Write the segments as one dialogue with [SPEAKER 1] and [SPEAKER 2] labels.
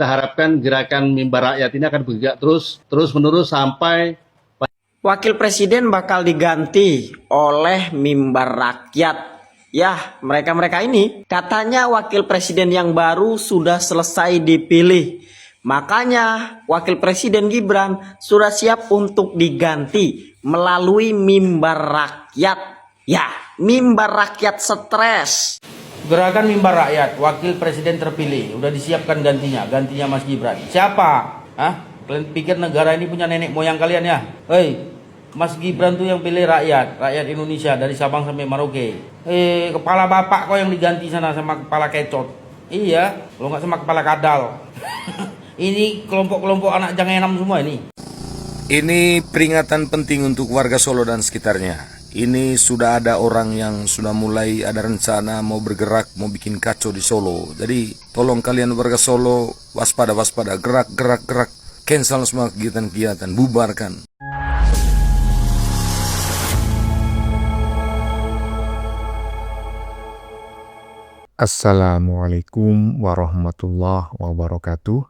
[SPEAKER 1] Kita harapkan gerakan Mimbar Rakyat ini akan bergerak terus-menerus sampai
[SPEAKER 2] Wakil Presiden bakal diganti oleh Mimbar Rakyat. Ya, mereka-mereka ini katanya Wakil Presiden yang baru sudah selesai dipilih. Makanya Wakil Presiden Gibran sudah siap untuk diganti melalui Mimbar Rakyat. Ya, Mimbar Rakyat stres.
[SPEAKER 3] Gerakan Mimbar Rakyat, Wakil Presiden terpilih, udah disiapkan gantinya Mas Gibran. Siapa? Hah? Kalian pikir negara ini punya nenek moyang kalian ya? Hei, Mas Gibran tuh yang pilih rakyat Indonesia dari Sabang sampai Merauke. Kepala bapak kok yang diganti sana sama kepala kecot. Iya, kalau nggak sama kepala kadal. Ini kelompok-kelompok anak jangan semua ini.
[SPEAKER 4] Ini peringatan penting untuk warga Solo dan sekitarnya. Ini sudah ada orang yang sudah mulai ada rencana mau bergerak, mau bikin kacau di Solo. Jadi tolong kalian warga Solo waspada, gerak. Cancel semua kegiatan-kegiatan, bubarkan.
[SPEAKER 5] Assalamualaikum warahmatullahi wabarakatuh.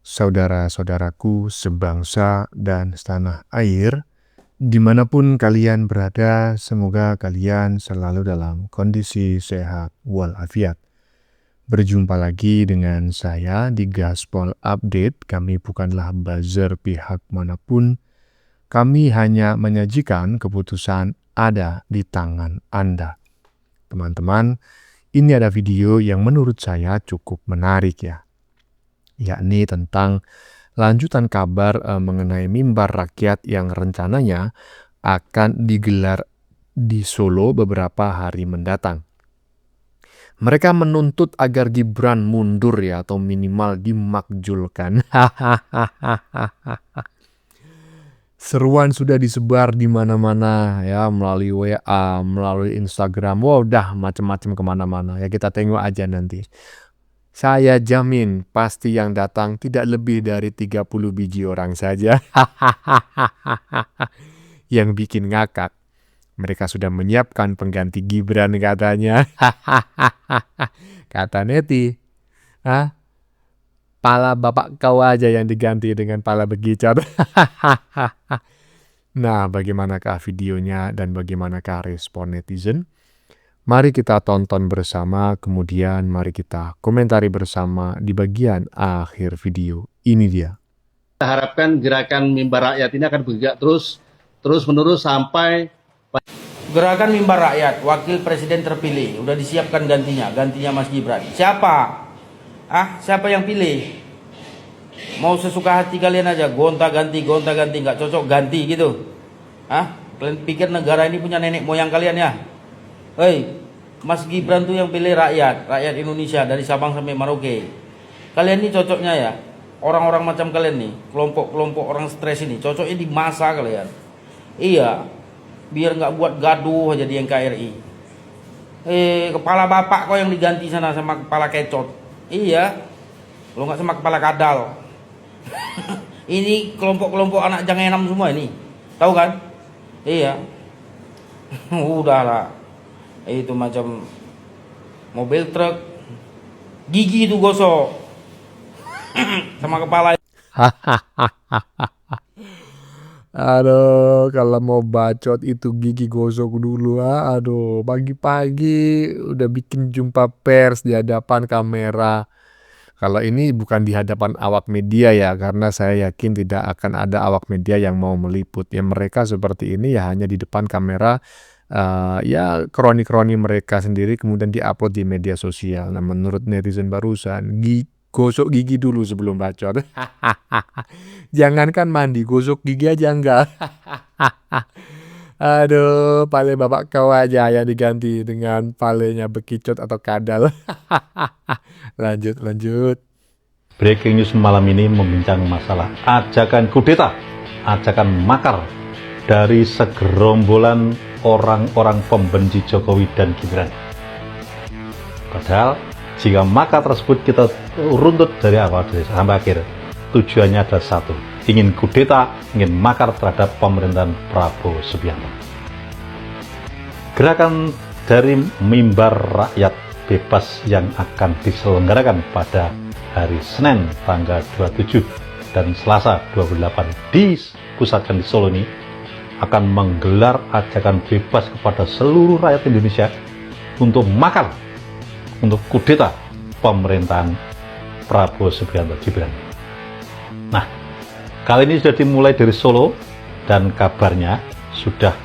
[SPEAKER 5] Saudara-saudaraku sebangsa dan setanah air, dimanapun kalian berada, semoga kalian selalu dalam kondisi sehat walafiat. Berjumpa lagi dengan saya di Gaspol Update. Kami bukanlah buzzer pihak manapun. Kami hanya menyajikan keputusan ada di tangan Anda. Teman-teman, ini ada video yang menurut saya cukup menarik ya. Yakni tentang lanjutan kabar mengenai Mimbar Rakyat yang rencananya akan digelar di Solo beberapa hari mendatang. Mereka menuntut agar Gibran mundur ya, atau minimal dimakjulkan. Seruan sudah disebar di mana-mana ya, melalui WA, melalui Instagram. Wow, dah macam-macam kemana-mana ya, kita tengok aja nanti. Saya jamin pasti yang datang tidak lebih dari 30 biji orang saja. Yang bikin ngakak, mereka sudah menyiapkan pengganti Gibran katanya. Kata Neti, pala bapak kau aja yang diganti dengan pala begicot. Nah, bagaimanakah videonya dan bagaimanakah respon netizen? Mari kita tonton bersama, kemudian mari kita komentari bersama di bagian akhir video. Ini dia.
[SPEAKER 1] kita harapkan gerakan Mimbar Rakyat ini akan bergerak terus-menerus sampai
[SPEAKER 3] Gerakan Mimbar Rakyat, Wakil Presiden terpilih, udah disiapkan gantinya Mas Gibran. Siapa? Siapa yang pilih? Mau sesuka hati kalian aja, gonta-ganti, nggak cocok ganti gitu. Kalian pikir negara ini punya nenek moyang kalian ya? Hei, Mas Gibran tuh yang pilih rakyat Indonesia dari Sabang sampai Merauke. Kalian ini cocoknya ya, orang-orang macam kalian nih, kelompok-kelompok orang stres ini, cocoknya di masa kalian. Iya, biar nggak buat gaduh aja di NKRI. Kepala bapak kok yang diganti sana sama kepala kecot. Iya, kalau nggak sama kepala kadal. Ini kelompok-kelompok anak jangan semua ini, tahu kan? Iya. Udahlah, itu macam mobil truk, gigi itu gosok sama kepala.
[SPEAKER 5] Aduh, kalau mau bacot itu gigi gosok dulu. Aduh, pagi-pagi udah bikin jumpa pers di hadapan kamera. Kalau ini bukan di hadapan awak media ya, karena saya yakin tidak akan ada awak media yang mau meliput. Ya mereka seperti ini ya hanya di depan kamera, ya kroni-kroni mereka sendiri kemudian diupload di media sosial. Nah, menurut netizen barusan, gosok gigi dulu sebelum bacot. Jangankan mandi, gosok gigi aja enggak. Aduh, pale bapak kau aja yang diganti dengan palenya bekicot atau kadal. Lanjut.
[SPEAKER 6] Breaking news malam ini membincang masalah ajakan kudeta, ajakan makar dari segerombolan orang-orang pembenci Jokowi dan Gibran. Padahal jika makar tersebut kita runtut dari awal sampai akhir, tujuannya adalah satu, ingin kudeta, ingin makar terhadap pemerintahan Prabowo Subianto. Gerakan dari Mimbar Rakyat Bebas yang akan diselenggarakan pada hari Senin tanggal 27 dan Selasa 28 dipusatkan di Solo ini akan menggelar ajakan bebas kepada seluruh rakyat Indonesia untuk makar, untuk kudeta pemerintahan Prabowo Subianto Gibran. Nah, kali ini sudah dimulai dari Solo dan kabarnya sudah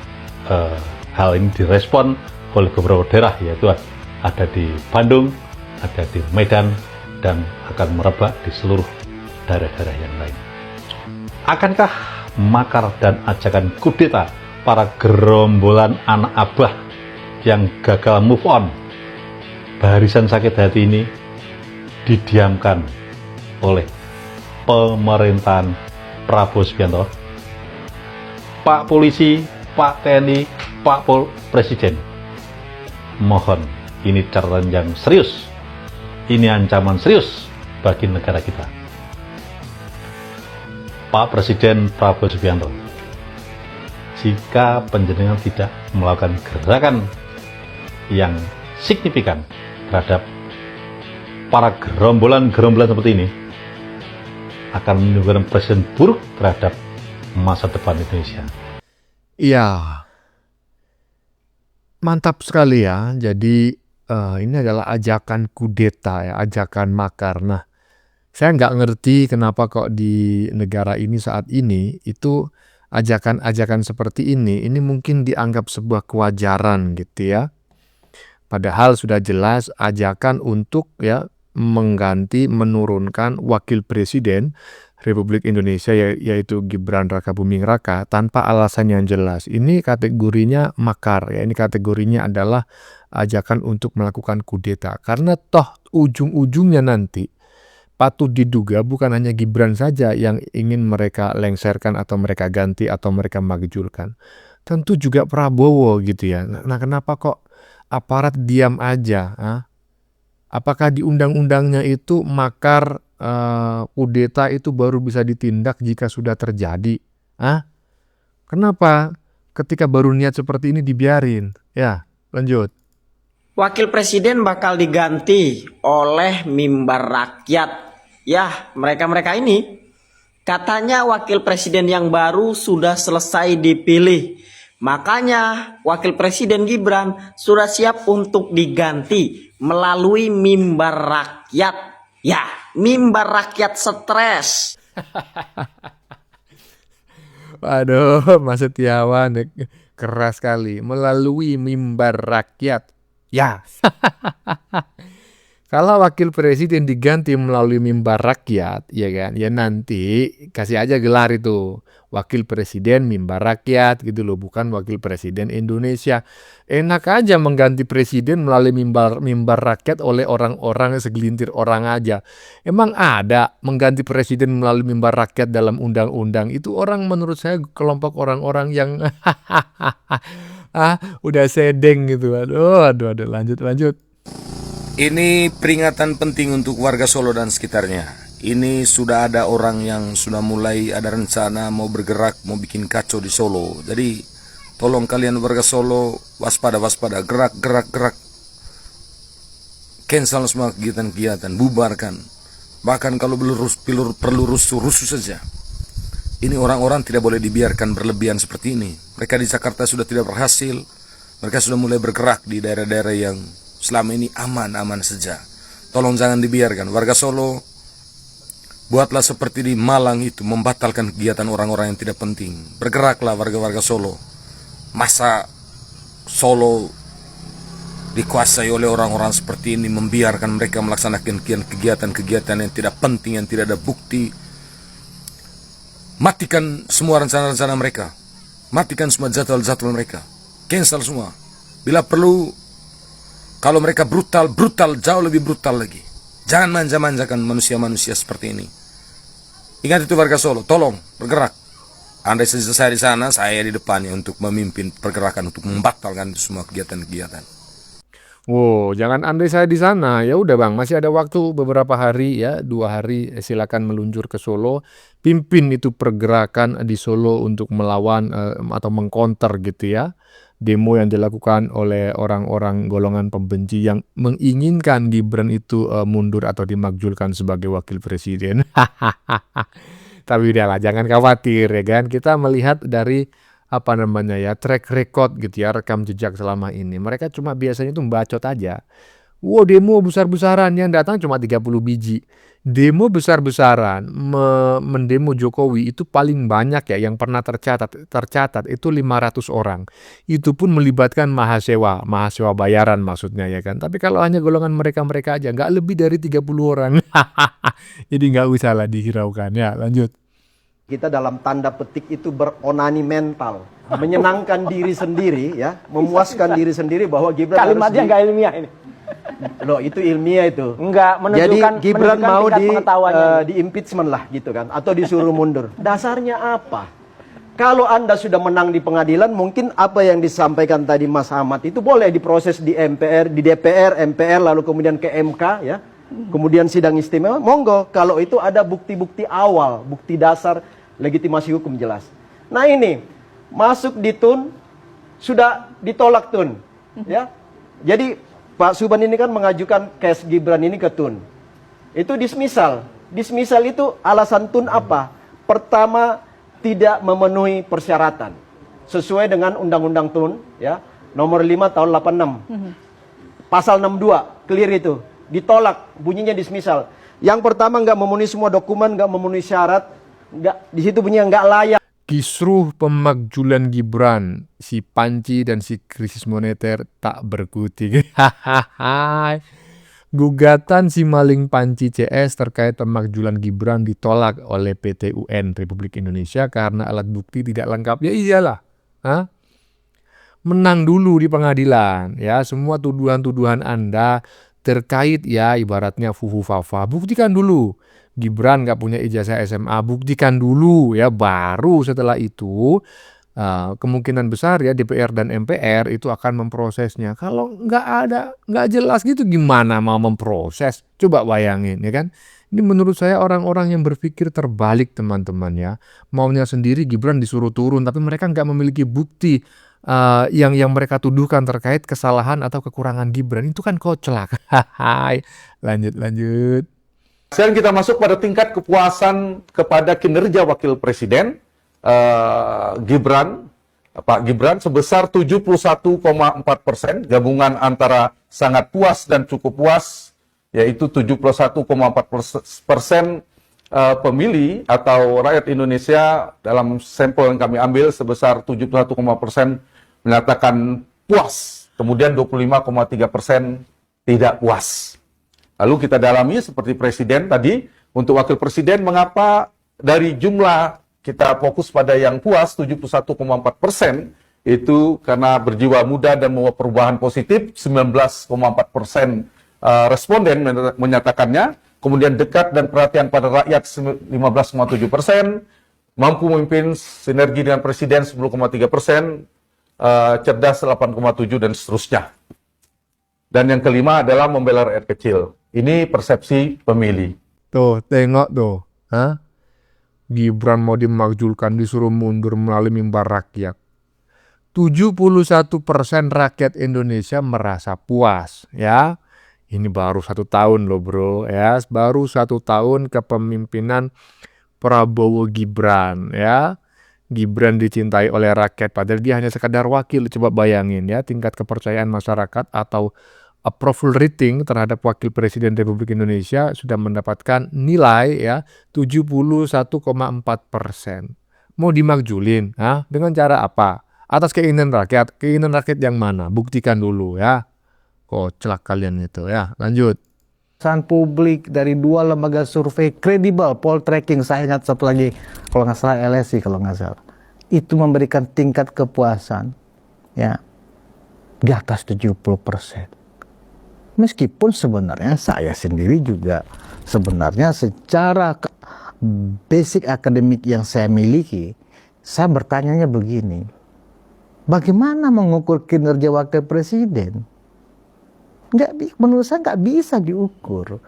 [SPEAKER 6] hal ini direspon oleh beberapa daerah, yaitu ada di Bandung, ada di Medan, dan akan merebak di seluruh daerah-daerah yang lain. Akankah makar dan ajakan kudeta para gerombolan anak abah yang gagal move on, barisan sakit hati ini didiamkan oleh pemerintahan Prabowo Subianto? Pak Polisi, Pak TNI, Pak Presiden, mohon ini catatan yang serius, ini ancaman serius bagi negara kita. Pak Presiden Prabowo Subianto, jika panjenengan tidak melakukan gerakan yang signifikan terhadap para gerombolan seperti ini, akan menimbulkan presiden buruk terhadap masa depan Indonesia.
[SPEAKER 5] Iya, mantap sekali ya. Jadi ini adalah ajakan kudeta ya, ajakan makar. Nah, saya nggak ngerti kenapa kok di negara ini saat ini itu ajakan-ajakan seperti ini mungkin dianggap sebuah kewajaran gitu ya. Padahal sudah jelas ajakan untuk ya mengganti, menurunkan wakil presiden Republik Indonesia yaitu Gibran Rakabuming Raka tanpa alasan yang jelas. Ini kategorinya makar ya, ini kategorinya adalah ajakan untuk melakukan kudeta. Karena toh ujung-ujungnya nanti patut diduga bukan hanya Gibran saja yang ingin mereka lengserkan atau mereka ganti atau mereka majulkan. Tentu juga Prabowo gitu ya. Nah, kenapa kok aparat diam aja? Apakah di undang-undangnya itu makar kudeta itu baru bisa ditindak jika sudah terjadi? Kenapa ketika baru niat seperti ini dibiarin? Ya, lanjut.
[SPEAKER 2] Wakil presiden bakal diganti oleh mimbar rakyat. Ya, mereka-mereka ini katanya wakil presiden yang baru sudah selesai dipilih. Makanya wakil presiden Gibran sudah siap untuk diganti melalui mimbar rakyat. Ya, mimbar rakyat stres.
[SPEAKER 5] Waduh, Mas Setiawan keras sekali. Melalui mimbar rakyat. Ya. Kalau wakil presiden diganti melalui mimbar rakyat, ya kan? Ya nanti kasih aja gelar itu. Wakil presiden mimbar rakyat gitu loh, bukan wakil presiden Indonesia. Enak aja mengganti presiden melalui mimbar rakyat oleh orang-orang segelintir orang aja. Emang ada mengganti presiden melalui mimbar rakyat dalam undang-undang? Itu orang menurut saya kelompok orang-orang yang udah sedeng gitu. Aduh, lanjut.
[SPEAKER 4] Ini peringatan penting untuk warga Solo dan sekitarnya. Ini sudah ada orang yang sudah mulai ada rencana mau bergerak, mau bikin kacau di Solo. Jadi tolong kalian warga Solo waspada, gerak. Cancel semua kegiatan-kegiatan, bubarkan. Bahkan kalau perlu rusuh saja. Ini orang-orang tidak boleh dibiarkan berlebihan seperti ini. Mereka di Jakarta sudah tidak berhasil. Mereka sudah mulai bergerak di daerah-daerah yang selama ini aman-aman saja. Tolong jangan dibiarkan. Warga Solo, buatlah seperti di Malang itu, membatalkan kegiatan orang-orang yang tidak penting. Bergeraklah warga-warga Solo. Masa Solo dikuasai oleh orang-orang seperti ini, membiarkan mereka melaksanakan kegiatan-kegiatan yang tidak penting, yang tidak ada bukti. Matikan semua rencana-rencana mereka. Matikan semua jadwal-jadwal mereka. Cancel semua. Bila perlu, kalau mereka brutal, jauh lebih brutal lagi. Jangan manja-manjakan manusia-manusia seperti ini. Ingat itu warga Solo, tolong bergerak. Andai saja saya di sana, saya di depannya untuk memimpin pergerakan, untuk membatalkan itu semua kegiatan-kegiatan.
[SPEAKER 5] Wow, jangan andai saya di sana. Ya udah Bang, masih ada waktu beberapa hari ya, 2 hari silakan meluncur ke Solo. Pimpin itu pergerakan di Solo untuk melawan atau mengcounter gitu ya. demo yang dilakukan oleh orang-orang golongan pembenci yang menginginkan Gibran itu mundur atau dimakzulkan sebagai wakil presiden. Tapi udahlah, jangan khawatir ya kan. Kita melihat dari track record gitu ya, rekam jejak selama ini. Mereka cuma biasanya tuh bacot aja. Wow, demo besar-besaran, yang datang cuma 30 biji. Demo besar-besaran mendemo Jokowi itu paling banyak ya yang pernah tercatat itu 500 orang. Itu pun melibatkan mahasiswa bayaran maksudnya ya kan. Tapi kalau hanya golongan mereka-mereka aja nggak lebih dari 30 orang. Jadi nggak usah lah dihiraukan ya. Lanjut.
[SPEAKER 7] Kita dalam tanda petik itu beronani mental, menyenangkan diri sendiri ya, memuaskan diri sendiri bahwa Gibran
[SPEAKER 2] Kalimatnya nggak ilmiah ini.
[SPEAKER 7] Loh, itu ilmiah itu.
[SPEAKER 2] Enggak,
[SPEAKER 7] Jadi Gibran
[SPEAKER 2] menunjukkan
[SPEAKER 7] mau
[SPEAKER 2] tingkat pengetahuannya.
[SPEAKER 7] di impeachment lah gitu kan, atau disuruh mundur. Dasarnya apa? Kalau Anda sudah menang di pengadilan, mungkin apa yang disampaikan tadi Mas Ahmad itu boleh diproses di MPR, di DPR, MPR, lalu kemudian ke MK ya. Kemudian sidang istimewa, monggo. Kalau itu ada bukti-bukti awal, bukti dasar legitimasi hukum jelas. Nah ini, masuk di TUN, sudah ditolak TUN. Ya. Jadi Pak Subhan ini kan mengajukan case Gibran ini ke TUN. Itu dismisal. Dismisal itu alasan TUN apa? Pertama, tidak memenuhi persyaratan. Sesuai dengan Undang-Undang TUN, ya, nomor 5 tahun 86. Pasal 62, clear itu. Ditolak, bunyinya dismisal. Yang pertama nggak memenuhi semua dokumen, nggak memenuhi syarat, nggak, di situ bunyinya nggak layak.
[SPEAKER 5] Kisruh pemakzulan Gibran, si Panci dan si krisis moneter tak berkutik. Gugatan si maling Panci CS terkait pemakzulan Gibran ditolak oleh PT UN Republik Indonesia karena alat bukti tidak lengkap. Ya iyalah. Menang dulu di pengadilan. Ya, semua tuduhan-tuduhan Anda terkait ya ibaratnya fufu-fafa. Buktikan dulu. Gibran nggak punya ijazah SMA, buktikan dulu ya, baru setelah itu kemungkinan besar ya DPR dan MPR itu akan memprosesnya. Kalau nggak jelas gitu gimana mau memproses? Coba bayangin ya kan. Ini menurut saya orang-orang yang berpikir terbalik teman-teman ya. Maunya sendiri Gibran disuruh turun, tapi mereka nggak memiliki bukti yang mereka tuduhkan terkait kesalahan atau kekurangan Gibran. Itu kan koclak. Lanjut.
[SPEAKER 8] Sekarang kita masuk pada tingkat kepuasan kepada kinerja Wakil Presiden Pak Gibran sebesar 71,4%, gabungan antara sangat puas dan cukup puas, yaitu 71,4% pemilih atau rakyat Indonesia dalam sampel yang kami ambil sebesar 71,4% menyatakan puas, kemudian 25,3% tidak puas. Lalu kita dalami seperti Presiden tadi, untuk Wakil Presiden mengapa dari jumlah kita fokus pada yang puas 71,4%, itu karena berjiwa muda dan membawa perubahan positif, 19,4% responden menyatakannya, kemudian dekat dan perhatian pada rakyat 15,7%, mampu memimpin sinergi dengan Presiden 10,3%, cerdas 8,7% dan seterusnya. Dan yang kelima adalah membela rakyat kecil. Ini persepsi pemilih.
[SPEAKER 5] Tuh, tengok tuh. Gibran mau dimakzulkan, disuruh mundur melalui mimbar rakyat. 71% rakyat Indonesia merasa puas, ya. Ini baru 1 tahun loh bro, ya. Baru 1 tahun kepemimpinan Prabowo Gibran, ya. Gibran dicintai oleh rakyat, padahal dia hanya sekadar wakil. Coba bayangin ya, tingkat kepercayaan masyarakat atau approval rating terhadap Wakil Presiden Republik Indonesia sudah mendapatkan nilai ya 71,4%. Mau dimakzulin, dengan cara apa? Atas keinginan rakyat. Keinginan rakyat yang mana? Buktikan dulu ya. Koclak kalian itu ya. Lanjut.
[SPEAKER 9] Pesan publik dari 2 lembaga survei kredibel, Poltreking, saya ingat satu lagi, kalau nggak salah LSI kalau nggak salah, itu memberikan tingkat kepuasan ya di atas 70%. Meskipun sebenarnya saya sendiri juga sebenarnya secara basic akademik yang saya miliki, saya bertanya begini, bagaimana mengukur kinerja Wakil Presiden? Menurut saya nggak bisa diukur.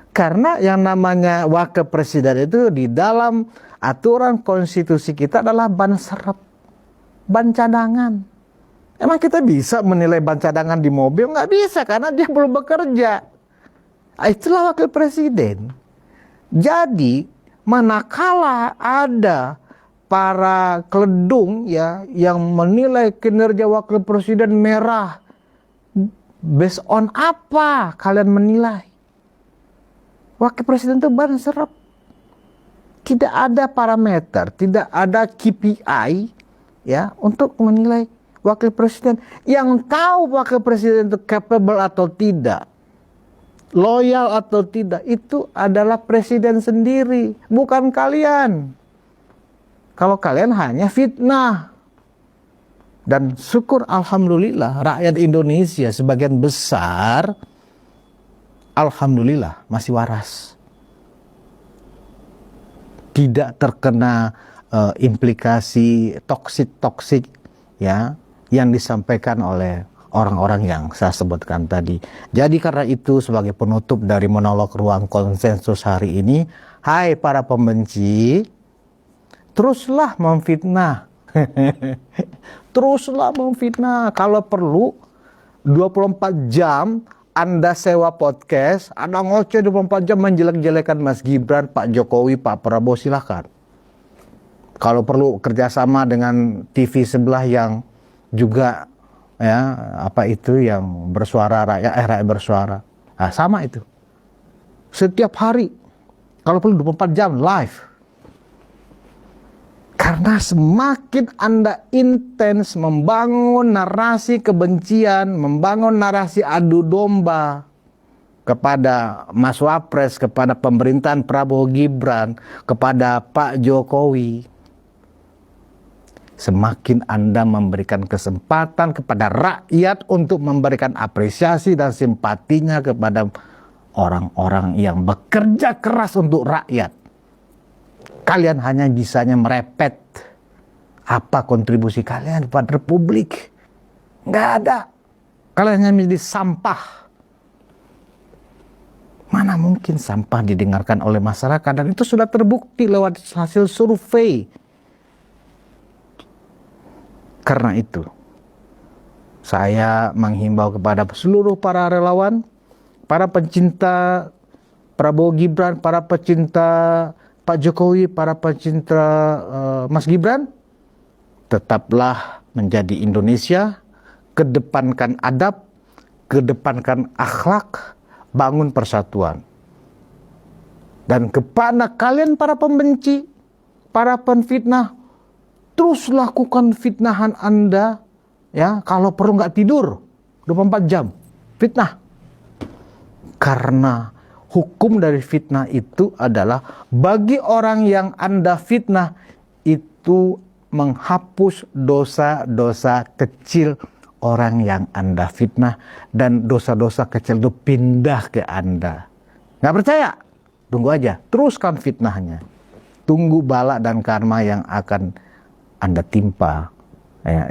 [SPEAKER 9] Karena yang namanya Wakil Presiden itu di dalam aturan konstitusi kita adalah ban serep, ban cadangan. Emang kita bisa menilai ban cadangan di mobil? Nggak bisa, karena dia belum bekerja. Itulah wakil presiden. Jadi, manakala ada para keledung ya yang menilai kinerja wakil presiden merah, based on apa kalian menilai? Wakil presiden itu ban serep. Tidak ada parameter, tidak ada KPI ya untuk menilai wakil presiden. Yang tahu wakil presiden itu capable atau tidak, loyal atau tidak, itu adalah presiden sendiri, bukan kalian. Kalau kalian hanya fitnah. Dan syukur alhamdulillah rakyat Indonesia sebagian besar alhamdulillah masih waras. Tidak terkena implikasi toksik ya yang disampaikan oleh orang-orang yang saya sebutkan tadi. Jadi karena itu sebagai penutup dari monolog ruang konsensus hari ini, hai para pembenci, teruslah memfitnah. Teruslah memfitnah. Kalau perlu 24 jam Anda sewa podcast, Anda ngoceh 24 jam menjelek-jelekan Mas Gibran, Pak Jokowi, Pak Prabowo, silahkan. Kalau perlu kerjasama dengan TV sebelah yang juga ya apa itu yang bersuara rakyat bersuara. Nah, sama itu. Setiap hari kalau perlu 24 jam live. Karena semakin Anda intens membangun narasi kebencian, membangun narasi adu domba kepada Mas Wapres, kepada pemerintahan Prabowo Gibran, kepada Pak Jokowi, semakin Anda memberikan kesempatan kepada rakyat untuk memberikan apresiasi dan simpatinya kepada orang-orang yang bekerja keras untuk rakyat. Kalian hanya bisanya merepet. Apa kontribusi kalian kepada Republik? Nggak ada. Kalian hanya menjadi sampah. Mana mungkin sampah didengarkan oleh masyarakat? Dan itu sudah terbukti lewat hasil survei. Karena itu, saya menghimbau kepada seluruh para relawan, para pencinta Prabowo Gibran, para pencinta Pak Jokowi, para pencinta Mas Gibran, tetaplah menjadi Indonesia, kedepankan adab, kedepankan akhlak, bangun persatuan. Dan kepada kalian para pembenci, para penfitnah, terus lakukan fitnahan Anda, ya, kalau perlu nggak tidur 24 jam, fitnah. Karena hukum dari fitnah itu adalah bagi orang yang Anda fitnah itu menghapus dosa-dosa kecil orang yang Anda fitnah, dan dosa-dosa kecil itu pindah ke Anda. Nggak percaya? Tunggu aja, teruskan fitnahnya. Tunggu bala dan karma yang akan Anda timpa,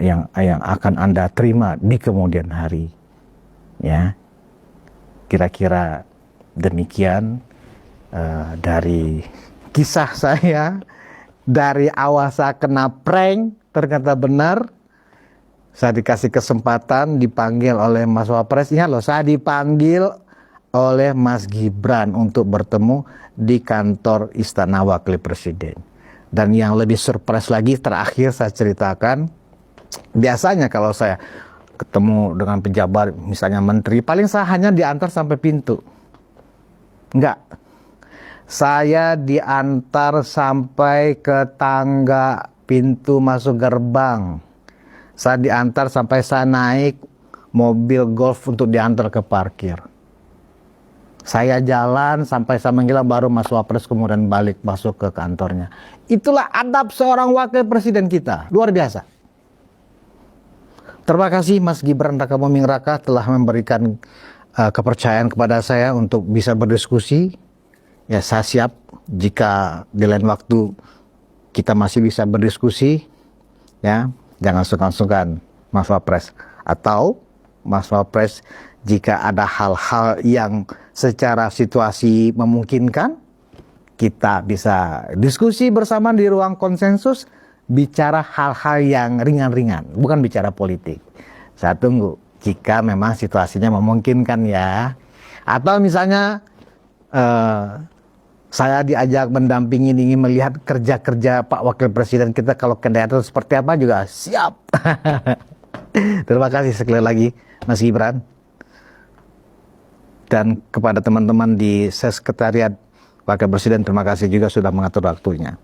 [SPEAKER 9] yang akan Anda terima di kemudian hari. Ya, kira-kira demikian dari kisah saya. Dari awal saya kena prank, ternyata benar. Saya dikasih kesempatan dipanggil oleh Mas Wapres. Ingat loh, saya dipanggil oleh Mas Gibran untuk bertemu di kantor Istana Wakil Presiden. Dan yang lebih surprise lagi, terakhir saya ceritakan, biasanya kalau saya ketemu dengan pejabat, misalnya menteri, paling saya hanya diantar sampai pintu. Enggak. Saya diantar sampai ke tangga pintu masuk gerbang. Saya diantar sampai saya naik mobil golf untuk diantar ke parkir. Saya jalan sampai saya menghilang, baru Mas Wapres kemudian balik masuk ke kantornya. Itulah adab seorang wakil presiden kita. Luar biasa. Terima kasih Mas Gibran Rakabuming Raka telah memberikan kepercayaan kepada saya untuk bisa berdiskusi. Ya, saya siap jika di lain waktu kita masih bisa berdiskusi. Ya, jangan sungkan-sungkan Mas Wapres. Atau Mas Wapres, jika ada hal-hal yang secara situasi memungkinkan, kita bisa diskusi bersama di ruang konsensus, bicara hal-hal yang ringan-ringan, bukan bicara politik. Saya tunggu jika memang situasinya memungkinkan ya. Atau misalnya saya diajak mendampingi ingin melihat kerja-kerja Pak Wakil Presiden kita kalau ke daerah itu seperti apa juga siap. Terima kasih sekali lagi Mas Gibran. Dan kepada teman-teman di Sekretariat Wakil Presiden, terima kasih juga sudah mengatur waktunya.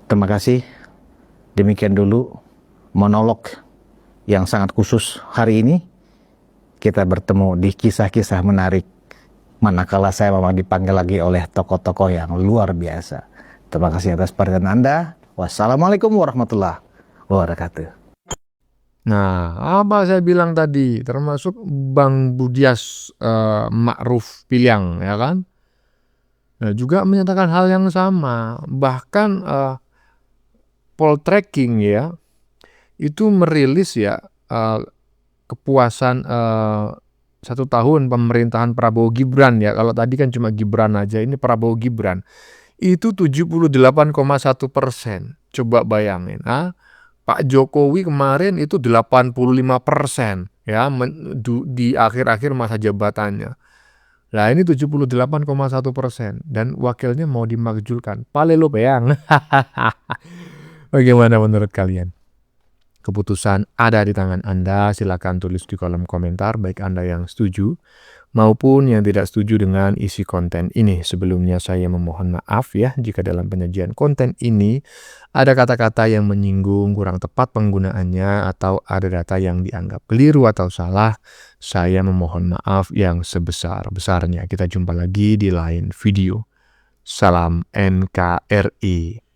[SPEAKER 9] Terima kasih. Demikian dulu monolog yang sangat khusus hari ini. Kita bertemu di kisah-kisah menarik manakala saya memang dipanggil lagi oleh tokoh-tokoh yang luar biasa. Terima kasih atas perhatian Anda. Wassalamualaikum warahmatullahi wabarakatuh.
[SPEAKER 5] Nah, apa saya bilang tadi, termasuk Bang Budias Ma'ruf Piliang, ya kan? Nah, juga menyatakan hal yang sama. Bahkan Poltreking ya, itu merilis ya kepuasan 1 tahun pemerintahan Prabowo Gibran ya. Kalau tadi kan cuma Gibran aja, ini Prabowo Gibran. Itu 78,1%. Coba bayangin. Pak Jokowi kemarin itu 85% ya di akhir-akhir masa jabatannya. Nah ini 78,1% dan wakilnya mau dimakjulkan. Palelo peang. Bagaimana menurut kalian? Keputusan ada di tangan Anda, silakan tulis di kolom komentar baik Anda yang setuju maupun yang tidak setuju dengan isi konten ini. Sebelumnya saya memohon maaf ya jika dalam penyajian konten ini ada kata-kata yang menyinggung, kurang tepat penggunaannya atau ada data yang dianggap keliru atau salah. Saya memohon maaf yang sebesar-besarnya. Kita jumpa lagi di lain video. Salam NKRI.